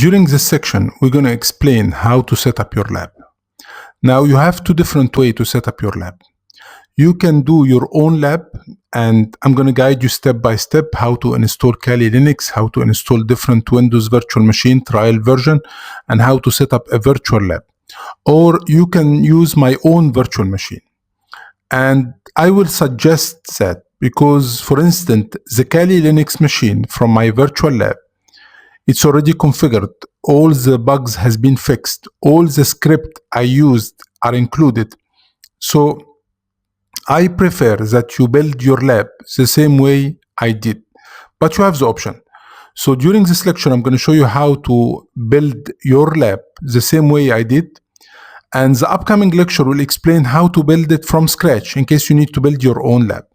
During this section, we're going to explain how to set up your lab. Now, you have two different ways to set up your lab. You can do your own lab, and I'm going to guide you step by step how to install Kali Linux, how to install different Windows virtual machine trial version, and how to set up a virtual lab. Or you can use my own virtual machine. And I will suggest that because, for instance, the Kali Linux machine from my virtual lab, it's already configured. All the bugs has been fixed. All the script I used are included. So I prefer that you build your lab the same way I did, but you have the option. So during this lecture, I'm going to show you how to build your lab the same way I did. And the upcoming lecture will explain how to build it from scratch in case you need to build your own lab.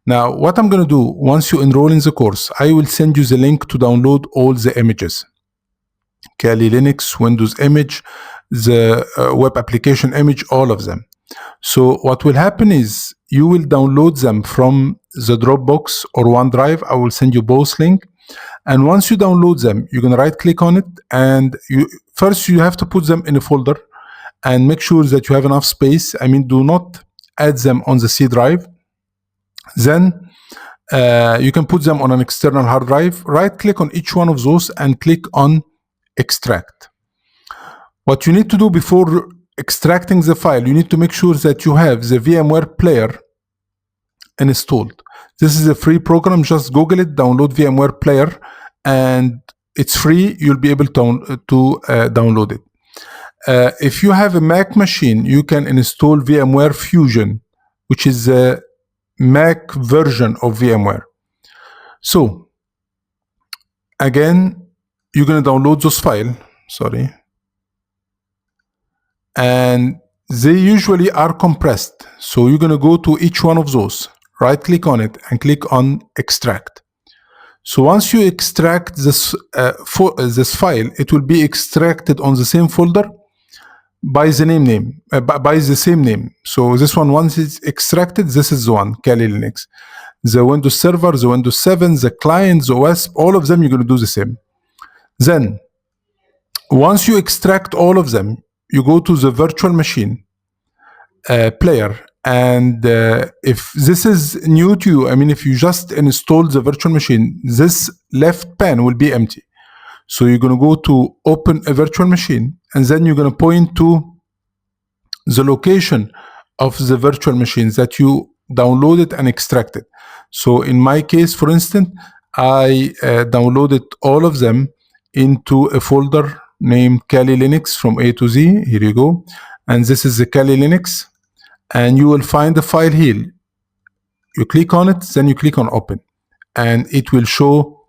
Now, what I'm going to do, once you enroll in the course, I will send you the link to download all the images. Kali Linux, Windows image, the web application image, all of them. So what will happen is you will download them from the Dropbox or OneDrive. I will send you both links. And once you download them, you're going to right click on it. And first you have to put them in a folder and make sure that you have enough space. I mean, do not add them on the C drive. Then you can put them on an external hard drive. Right click on each one of those and click on extract. What you need to do before extracting the file, you need to make sure that you have the VMware player installed. This is a free program. Just Google it, download VMware player, and it's free. You'll be able to download it. If you have a Mac machine, you can install VMware Fusion, which is a Mac version of VMware. So again, you're going to download those files. Sorry. And they usually are compressed. So you're going to go to each one of those, right click on it and click on extract. So once you extract this file, it will be extracted on the same folder by the same name. So this one, once it's extracted, this is the one, Kali Linux. The Windows Server, the Windows 7, the client, the OS, all of them, you're going to do the same. Then, once you extract all of them, you go to the virtual machine player. And if this is new to you, I mean, if you just installed the virtual machine, this left pane will be empty. So you're going to go to open a virtual machine, and then you're going to point to the location of the virtual machines that you downloaded and extracted. So in my case, for instance, I downloaded all of them into a folder named Kali Linux from A to Z. Here you go. And this is the Kali Linux. And you will find the file here. You click on it, then you click on open. And it will show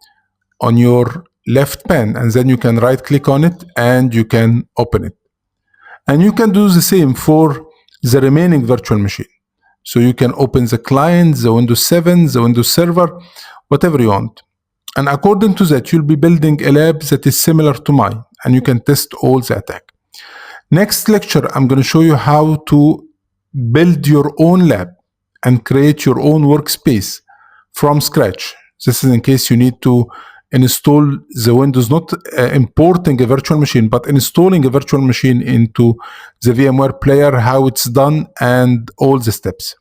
on your left pane, and then you can right click on it and you can open it. And you can do the same for the remaining virtual machine. So you can open the client, the Windows 7, the Windows Server, whatever you want. And according to that, you'll be building a lab that is similar to mine, and you can test all the attack. Next lecture, I'm going to show you how to build your own lab and create your own workspace from scratch. This is in case you need to install the Windows, not importing a virtual machine, but installing a virtual machine into the VMware player, how it's done, and all the steps.